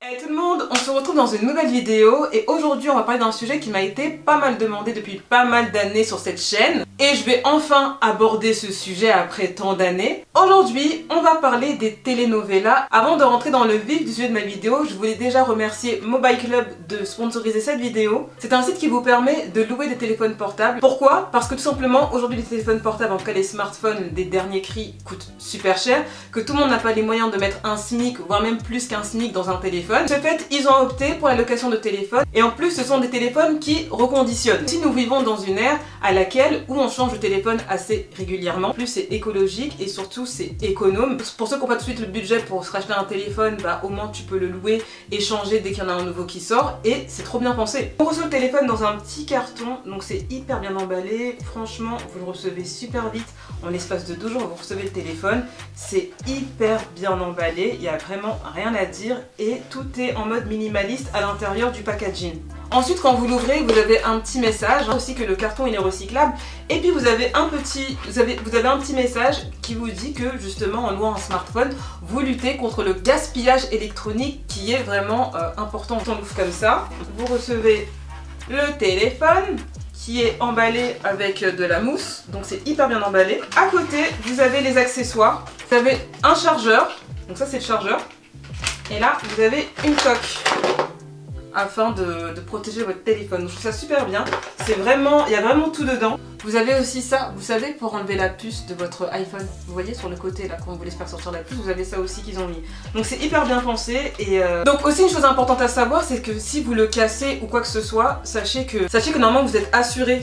Hey tout le monde, on se retrouve dans une nouvelle vidéo et aujourd'hui on va parler d'un sujet qui m'a été pas mal demandé depuis pas mal d'années sur cette chaîne et je vais enfin aborder ce sujet après tant d'années. Aujourd'hui on va parler des telenovelas. Avant de rentrer dans le vif du sujet de ma vidéo, je voulais déjà remercier Mobile Club de sponsoriser cette vidéo. C'est un site qui vous permet de louer des téléphones portables. Pourquoi? Parce que tout simplement aujourd'hui les téléphones portables, en tout cas les smartphones des derniers cris, coûtent super cher, que tout le monde n'a pas les moyens de mettre un SMIC voire même plus qu'un SMIC dans un téléphone. De ce fait, ils ont opté pour la location de téléphones et en plus ce sont des téléphones qui reconditionnent. Si nous vivons dans une ère à laquelle où on change de téléphone assez régulièrement, plus c'est écologique et surtout c'est économe. Pour ceux qui n'ont pas tout de suite le budget pour se racheter un téléphone, bah au moins tu peux le louer et changer dès qu'il y en a un nouveau qui sort et c'est trop bien pensé. On reçoit le téléphone dans un petit carton, donc c'est hyper bien emballé. Franchement, vous le recevez super vite. En l'espace de 2 jours, vous recevez le téléphone. C'est hyper bien emballé, il n'y a vraiment rien à dire et tout est en mode minimaliste à l'intérieur du packaging. Ensuite, quand vous l'ouvrez, vous avez un petit message, aussi que le carton il est recyclable. Et puis vous avez un petit message qui vous dit que justement en louant un smartphone, vous luttez contre le gaspillage électronique qui est vraiment important. On l'ouvre comme ça, vous recevez le téléphone qui est emballé avec de la mousse, donc c'est hyper bien emballé. À côté, vous avez les accessoires. Vous avez un chargeur, donc ça c'est le chargeur. Et là, vous avez une coque afin de protéger votre téléphone. Donc, je trouve ça super bien. C'est vraiment, il y a vraiment tout dedans. Vous avez aussi ça, vous savez, pour enlever la puce de votre iPhone. Vous voyez sur le côté là, quand vous voulez faire sortir la puce, vous avez ça aussi qu'ils ont mis. Donc c'est hyper bien pensé. Et donc aussi une chose importante à savoir, c'est que si vous le cassez ou quoi que ce soit, sachez que normalement vous êtes assuré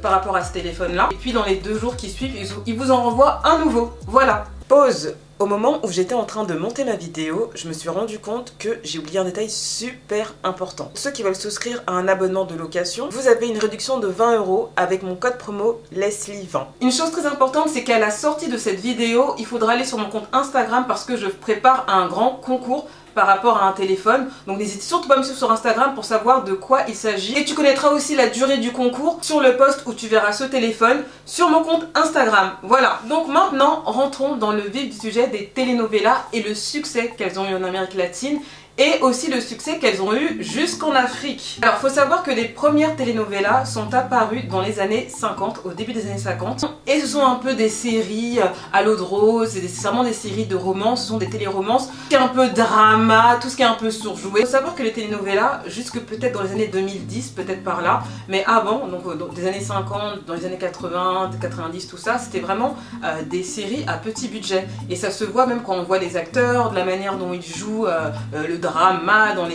par rapport à ce téléphone là. Et puis dans les 2 jours qui suivent, ils vous en renvoient un nouveau. Voilà. Pause. Au moment où j'étais en train de monter ma vidéo, je me suis rendu compte que j'ai oublié un détail super important. Pour ceux qui veulent souscrire à un abonnement de location, vous avez une réduction de 20 € avec mon code promo Leslie20. Une chose très importante, c'est qu'à la sortie de cette vidéo, il faudra aller sur mon compte Instagram parce que je prépare un grand concours par rapport à un téléphone. Donc n'hésitez surtout pas à me suivre sur Instagram pour savoir de quoi il s'agit. Et tu connaîtras aussi la durée du concours sur le post où tu verras ce téléphone sur mon compte Instagram. Voilà, donc maintenant rentrons dans le vif du sujet des telenovelas et le succès qu'elles ont eu en Amérique latine et aussi le succès qu'elles ont eu jusqu'en Afrique. Alors faut savoir que les premières telenovelas sont apparues dans les années 50, au début des années 50, et ce sont un peu des séries à l'eau de rose, c'est vraiment des séries de romances, ce sont des téléromances, tout ce qui est un peu drama, tout ce qui est un peu surjoué. Il faut savoir que les telenovelas, jusque peut-être dans les années 2010, peut-être par là, mais avant, donc des années 50, dans les années 80, 90, tout ça, c'était vraiment des séries à petit budget. Et ça se voit même quand on voit les acteurs, de la manière dont ils jouent le drama dans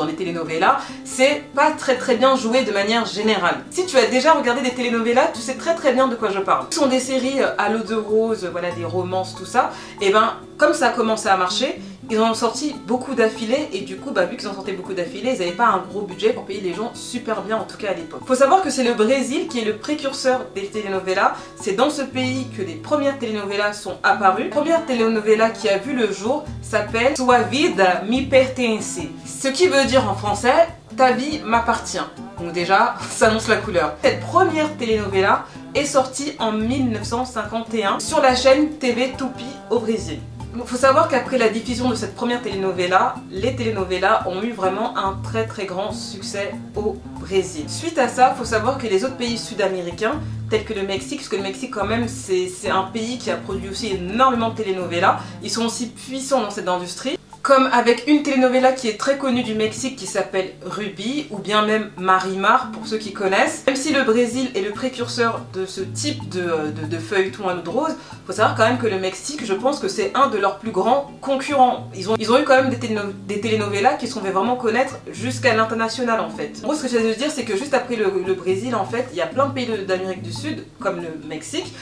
les telenovelas, c'est pas très bien joué de manière générale. Si tu as déjà regardé des telenovelas, tu sais très bien de quoi je parle. Ce sont des séries à l'eau de rose, voilà, des romances, tout ça, et ben comme ça a commencé à marcher, ils en ont sorti beaucoup d'affilés et du coup, vu qu'ils en sortaient beaucoup d'affilés, ils n'avaient pas un gros budget pour payer les gens super bien, en tout cas à l'époque. Faut savoir que c'est le Brésil qui est le précurseur des telenovelas. C'est dans ce pays que les premières telenovelas sont apparues. La première telenovela qui a vu le jour s'appelle Sua vida me pertence. Ce qui veut dire en français, ta vie m'appartient. Donc déjà, ça annonce la couleur. Cette première telenovela est sortie en 1951 sur la chaîne TV Tupi au Brésil. Il faut savoir qu'après la diffusion de cette première telenovela, les telenovelas ont eu vraiment un très grand succès au Brésil. Suite à ça, il faut savoir que les autres pays sud-américains, tels que le Mexique, parce que le Mexique quand même c'est un pays qui a produit aussi énormément de telenovelas, ils sont aussi puissants dans cette industrie. Comme avec une telenovela qui est très connue du Mexique qui s'appelle Ruby, ou bien même Marimar pour ceux qui connaissent. Même si le Brésil est le précurseur de ce type de feuilleton à l'eau de rose, faut savoir quand même que le Mexique, je pense que c'est un de leurs plus grands concurrents. Ils ont eu quand même des telenovelas qui se sont fait vraiment connaître jusqu'à l'international en fait. En gros, ce que j'essaie de dire, c'est que juste après le Brésil, en fait, il y a plein de pays d'Amérique du Sud, comme le Mexique,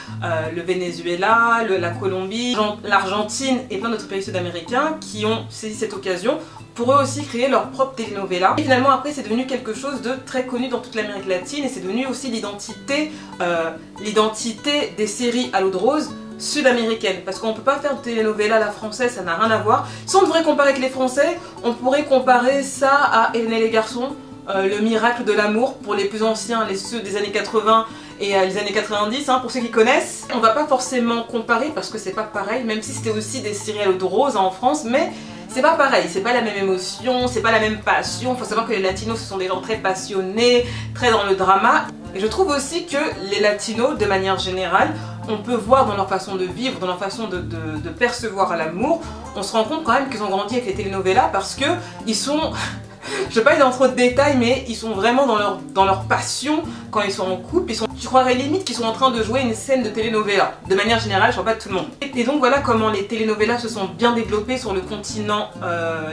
le Venezuela, la Colombie, l'Argentine et plein d'autres pays sud-américains qui ont saisi cette occasion pour eux aussi créer leur propre telenovela. Et finalement après c'est devenu quelque chose de très connu dans toute l'Amérique latine et c'est devenu aussi l'identité des séries à l'eau de rose sud-américaine, parce qu'on peut pas faire de telenovela à la française, ça n'a rien à voir. Si on devrait comparer avec les Français, on pourrait comparer ça à Hélène et les garçons, le miracle de l'amour pour les plus anciens, ceux des années 80 et les années 90, pour ceux qui connaissent. On va pas forcément comparer parce que c'est pas pareil, même si c'était aussi des séries à l'eau de rose en France, mais c'est pas pareil, c'est pas la même émotion, c'est pas la même passion. Faut savoir que les latinos, ce sont des gens très passionnés, très dans le drama. Et je trouve aussi que les latinos, de manière générale, on peut voir dans leur façon de vivre, dans leur façon de percevoir l'amour, on se rend compte quand même qu'ils ont grandi avec les telenovelas parce que ils sont... Je vais pas aller dans trop de détails, mais ils sont vraiment dans leur passion quand ils sont en couple. Tu croirais limite qu'ils sont en train de jouer une scène de telenovela. De manière générale, je ne parle pas de tout le monde. Et donc voilà comment les telenovelas se sont bien développées sur le continent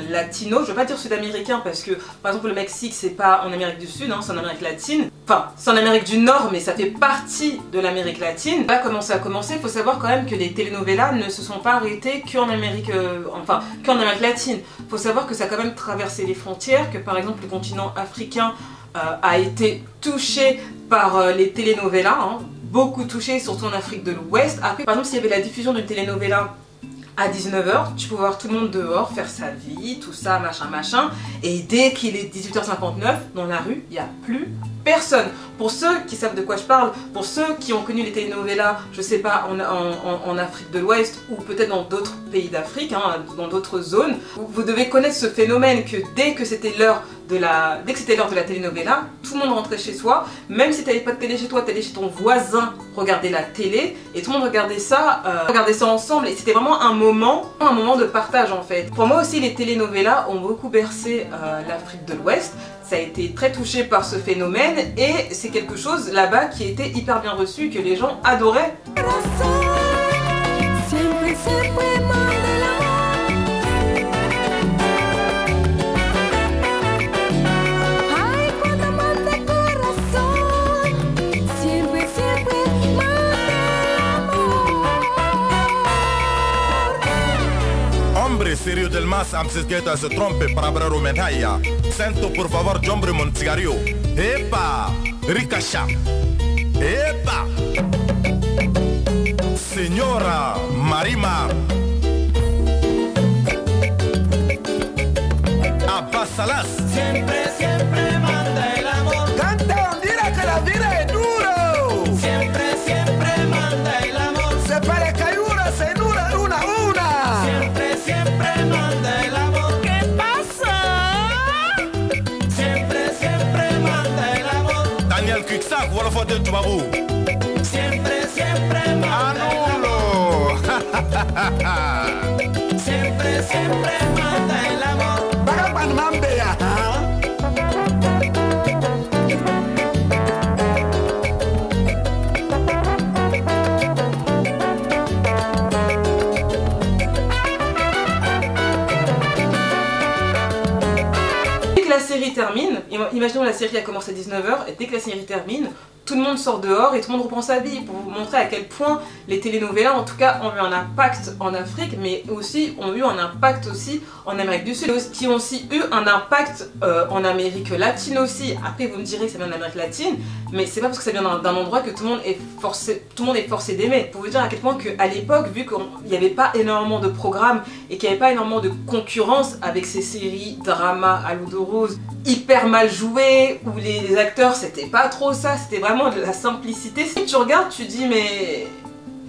latino. Je ne veux pas dire sud-américain parce que par exemple le Mexique c'est pas en Amérique du Sud, hein, c'est en Amérique latine. Enfin, c'est en Amérique du Nord, mais ça fait partie de l'Amérique latine. Là comment ça a commencé, il faut savoir quand même que les telenovelas ne se sont pas arrêtées qu'en Amérique, qu'en Amérique latine. Il faut savoir que ça a quand même traversé les frontières, que par exemple le continent africain a été touché par les telenovelas, hein, beaucoup touché, surtout en Afrique de l'Ouest. Après, par exemple, s'il y avait la diffusion d'une telenovela à 19 h, tu peux voir tout le monde dehors faire sa vie, tout ça, machin, machin. Et dès qu'il est 18 h 59, dans la rue, il n'y a plus personne. Pour ceux qui savent de quoi je parle, pour ceux qui ont connu les telenovelas, je sais pas, en Afrique de l'Ouest ou peut-être dans d'autres pays d'Afrique, hein, dans d'autres zones, vous devez connaître ce phénomène que dès que c'était l'heure de la telenovela, tout le monde rentrait chez soi, même si tu n'avais pas de télé chez toi, tu allais chez ton voisin regarder la télé et tout le monde regardait ça ensemble et c'était vraiment un moment de partage en fait. Pour moi aussi les telenovelas ont beaucoup bercé l'Afrique de l'Ouest. Ça a été très touché par ce phénomène et c'est quelque chose là-bas qui était hyper bien reçu, que les gens adoraient. Serio del mas am sesgeta se trompe para braro menhaya. Sento por favor jombre mon cigario. Epa, ricasha. Epa. Señora Marimar. Abasalas. Siempre, siempre manda el amor. Canta, mira que la vida es duro. Siempre, siempre manda el amor. Se para cayura, se nura, una. Siempre, siempre manda el amor. ¿Qué pasa? Siempre, siempre manda el amor. Daniel Kiksak, wala fotel tubabu. Siempre, siempre manda el amor. Siempre, siempre manda el amor. Bagapan mambea, ¿ah? La série termine, imaginons la série a commencé à 19 h et dès que la série termine, tout le monde sort dehors et tout le monde reprend sa vie pour vous montrer à quel point les telenovelas en tout cas ont eu un impact en Afrique mais aussi ont eu un impact aussi en Amérique du Sud, qui ont aussi eu un impact en Amérique latine aussi. Après vous me direz que ça vient d'Amérique latine, mais c'est pas parce que ça vient d'un endroit que tout le monde est forcé d'aimer. Pour vous dire à quel point qu'à l'époque, vu qu'il n'y avait pas énormément de programmes et qu'il n'y avait pas énormément de concurrence avec ces séries drama à l'eau de rose hyper mal jouées, où les acteurs c'était pas trop ça, c'était vraiment de la simplicité. Si tu regardes, tu dis mais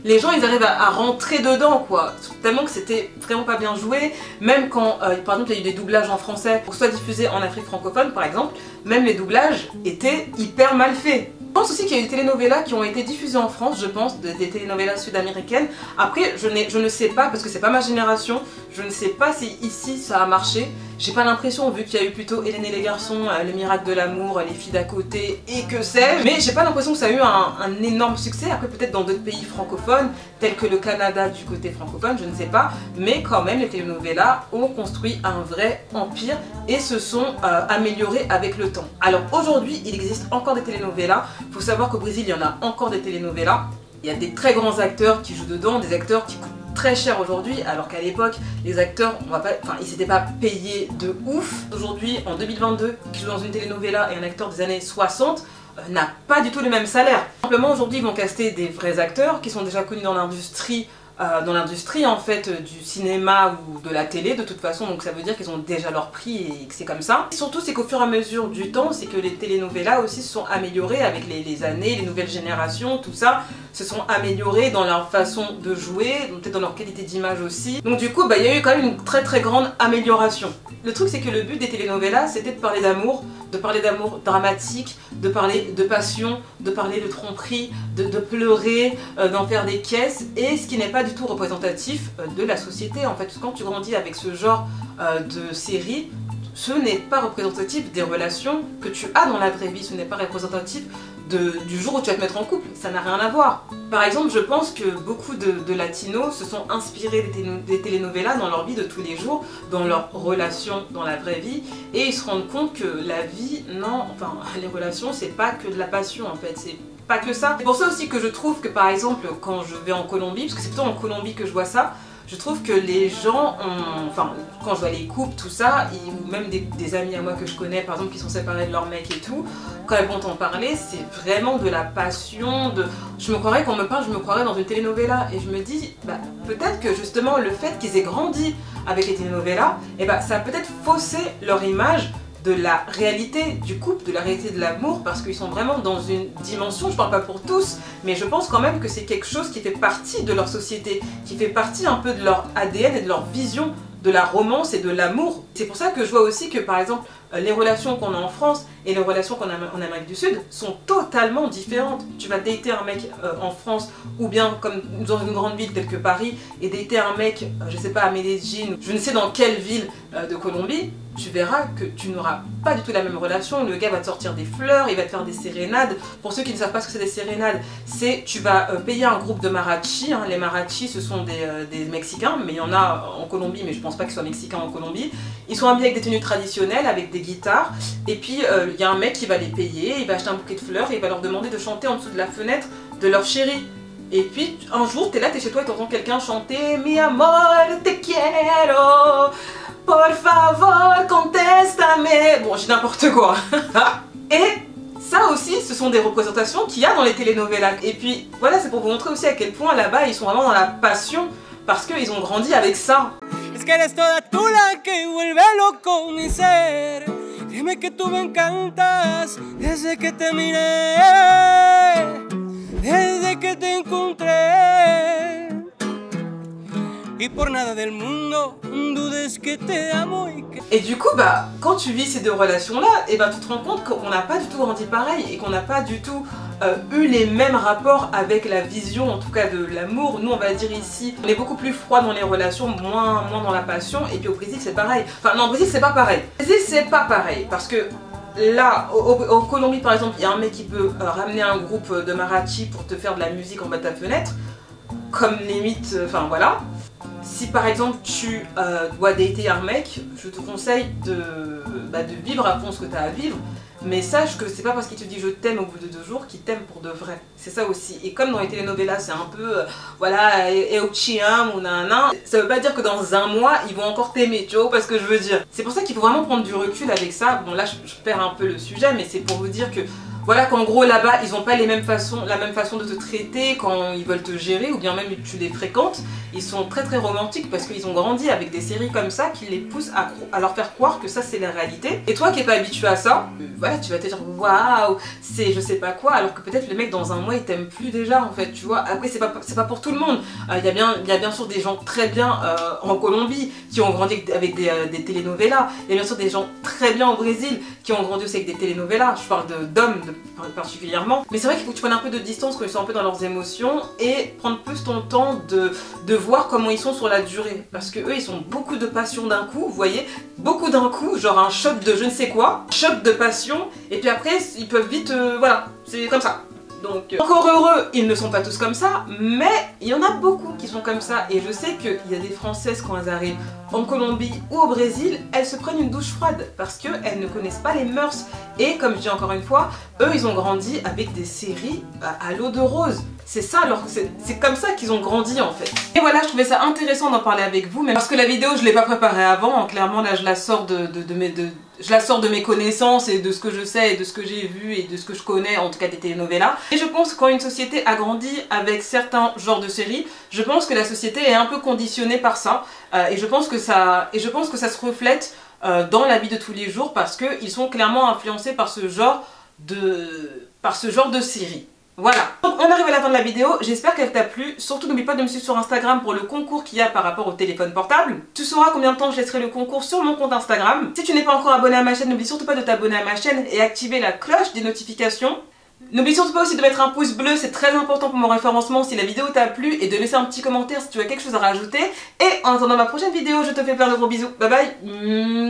les gens ils arrivent à rentrer dedans quoi, tellement que c'était vraiment pas bien joué. Même quand par exemple il y a eu des doublages en français pour soit diffusés en Afrique francophone par exemple, même les doublages étaient hyper mal faits. Je pense aussi qu'il y a eu des telenovelas qui ont été diffusées en France, je pense, des telenovelas sud-américaines. Après, je ne sais pas, parce que c'est pas ma génération, je ne sais pas si ici ça a marché. J'ai pas l'impression, vu qu'il y a eu plutôt Hélène et les garçons, Le miracle de l'amour, Les filles d'à côté et que sais-je. Mais j'ai pas l'impression que ça a eu un énorme succès. Après peut-être dans d'autres pays francophones, tels que le Canada du côté francophone, je ne sais pas. Mais quand même, les telenovelas ont construit un vrai empire et se sont améliorés avec le temps. Alors aujourd'hui, il existe encore des telenovelas. Il faut savoir qu'au Brésil, il y en a encore des telenovelas. Il y a des très grands acteurs qui jouent dedans, des acteurs qui coûtent très cher aujourd'hui, alors qu'à l'époque, les acteurs, ils s'étaient pas payés de ouf. Aujourd'hui, en 2022, qui joue dans une telenovela et un acteur des années 60 n'a pas du tout le même salaire. Simplement, aujourd'hui, ils vont caster des vrais acteurs qui sont déjà connus dans l'industrie dans l'industrie en fait du cinéma ou de la télé de toute façon, donc ça veut dire qu'ils ont déjà leur prix et que c'est comme ça. Et surtout c'est qu'au fur et à mesure du temps, c'est que les telenovelas aussi se sont améliorées avec les années, les nouvelles générations, tout ça se sont améliorées dans leur façon de jouer, peut-être dans leur qualité d'image aussi. Donc du coup, il y a eu quand même une très grande amélioration. Le truc c'est que le but des telenovelas c'était de parler d'amour dramatique, de parler de passion, de parler de tromperie, de pleurer, d'en faire des caisses, et ce qui n'est pas du tout représentatif de la société en fait. Quand tu grandis avec ce genre de série, ce n'est pas représentatif des relations que tu as dans la vraie vie, ce n'est pas représentatif du jour où tu vas te mettre en couple, ça n'a rien à voir. Par exemple, je pense que beaucoup de latinos se sont inspirés des telenovelas dans leur vie de tous les jours, dans leurs relations dans la vraie vie, et ils se rendent compte que la vie, non, enfin les relations c'est pas que de la passion en fait, c'est pas que ça. C'est pour ça aussi que je trouve que par exemple quand je vais en Colombie, parce que c'est plutôt en Colombie que je vois ça, je trouve que les gens ont, enfin quand je vois les couples, tout ça, ou même des amis à moi que je connais par exemple qui sont séparés de leur mec et tout, quand elles vont t'en parler, c'est vraiment de la passion, je me croirais, quand on me parle, je me croirais dans une telenovela, et je me dis, peut-être que justement le fait qu'ils aient grandi avec les telenovelas, ça a peut-être faussé leur image de la réalité du couple, de la réalité de l'amour, parce qu'ils sont vraiment dans une dimension, je parle pas pour tous, mais je pense quand même que c'est quelque chose qui fait partie de leur société, qui fait partie un peu de leur ADN et de leur vision de la romance et de l'amour. C'est pour ça que je vois aussi que par exemple les relations qu'on a en France et les relations qu'on a en Amérique du Sud sont totalement différentes. Tu vas dater un mec en France ou bien comme dans une grande ville telle que Paris et dater un mec, je sais pas, à Medellín, je ne sais dans quelle ville de Colombie, tu verras que tu n'auras pas du tout la même relation. Le gars va te sortir des fleurs, il va te faire des sérénades. Pour ceux qui ne savent pas ce que c'est des sérénades, c'est tu vas payer un groupe de mariachis. Les mariachis ce sont des Mexicains, mais il y en a en Colombie, mais je pense pas qu'ils soient mexicains en Colombie. Ils sont habillés avec des tenues traditionnelles, avec des guitares, et puis il y a un mec qui va les payer, il va acheter un bouquet de fleurs et il va leur demander de chanter en dessous de la fenêtre de leur chéri. Et puis un jour t'es là, t'es chez toi et t'entends quelqu'un chanter Mi amor te quiero, por favor contestame. Bon, j'ai n'importe quoi. Et ça aussi, ce sont des représentations qu'il y a dans les telenovelas. Et puis voilà, c'est pour vous montrer aussi à quel point là-bas ils sont vraiment dans la passion parce qu'ils ont grandi avec ça. Es que eres toda tú la que vuelve loco mi ser. Dime que tú me encantas desde que te miré, desde que te encontré. Y por nada del mundo dudes que te amo y que... Et du coup, quand tu vis ces deux relations-là, tu te rends compte qu'on n'a pas du tout grandi pareil et qu'on n'a pas du tout eu les mêmes rapports avec la vision, en tout cas de l'amour. Nous, on va dire ici, on est beaucoup plus froid dans les relations, moins dans la passion. Et puis au Brésil, c'est pareil. Enfin, non, au Brésil, c'est pas pareil. Au Brésil, c'est pas pareil parce que là, en Colombie, par exemple, il y a un mec qui peut ramener un groupe de mariachi pour te faire de la musique en bas de ta fenêtre, comme limite, enfin voilà. Si par exemple tu dois dater un mec, je te conseille de vivre à fond ce que tu as à vivre, mais sache que c'est pas parce qu'il te dit je t'aime au bout de 2 jours qu'il t'aime pour de vrai. C'est ça aussi. Et comme dans les telenovelas c'est un peu voilà, eu te amo ou nanana, ça veut pas dire que dans un mois ils vont encore t'aimer, tu vois pas ce que je veux dire. C'est pour ça qu'il faut vraiment prendre du recul avec ça. Bon là je perds un peu le sujet, mais c'est pour vous dire que voilà qu'en gros là-bas ils n'ont pas la même façon de te traiter quand ils veulent te gérer ou bien même tu les fréquentes. Ils sont très romantiques parce qu'ils ont grandi avec des séries comme ça qui les poussent à leur faire croire que ça c'est la réalité. Et toi qui n'es pas habitué à ça, voilà, tu vas te dire waouh, c'est je sais pas quoi, alors que peut-être le mec dans un mois il t'aime plus déjà en fait, tu vois. Après c'est pas pour tout le monde. Il y a bien sûr des gens très bien en Colombie qui ont grandi avec des telenovelas. Il y a bien sûr des gens très bien au Brésil qui ont grandi aussi avec des telenovelas. Je parle d'hommes particulièrement. Mais c'est vrai qu'il faut que tu prennes un peu de distance quand ils sont un peu dans leurs émotions et prendre plus ton temps de voir comment ils sont sur la durée. Parce que eux ils sont beaucoup de passion d'un coup, vous voyez, beaucoup d'un coup, genre un choc de je ne sais quoi, choc de passion, et puis après ils peuvent vite, voilà, c'est comme ça. Donc, encore heureux, ils ne sont pas tous comme ça, mais il y en a beaucoup qui sont comme ça. Et je sais qu'il y a des Françaises quand elles arrivent en Colombie ou au Brésil, elles se prennent une douche froide parce qu'elles ne connaissent pas les mœurs. Et comme je dis encore une fois, eux ils ont grandi avec des séries à l'eau de rose. C'est ça, c'est comme ça qu'ils ont grandi en fait. Et voilà, je trouvais ça intéressant d'en parler avec vous, même parce que la vidéo je l'ai pas préparée avant, clairement là je la sors de mes connaissances et de ce que je sais et de ce que j'ai vu et de ce que je connais, en tout cas des telenovelas. Et je pense que quand une société a grandi avec certains genres de séries, je pense que la société est un peu conditionnée par ça. Et je pense que ça se reflète dans la vie de tous les jours parce qu'ils sont clairement influencés par ce genre de série. Voilà, donc on arrive à la fin de la vidéo, j'espère qu'elle t'a plu. Surtout n'oublie pas de me suivre sur Instagram pour le concours qu'il y a par rapport au téléphone portable. Tu sauras combien de temps je laisserai le concours sur mon compte Instagram. Si tu n'es pas encore abonné à ma chaîne, n'oublie surtout pas de t'abonner à ma chaîne et activer la cloche des notifications. N'oublie surtout pas aussi de mettre un pouce bleu, c'est très important pour mon référencement si la vidéo t'a plu, et de laisser un petit commentaire si tu as quelque chose à rajouter. Et en attendant ma prochaine vidéo, je te fais plein de gros bisous. Bye bye.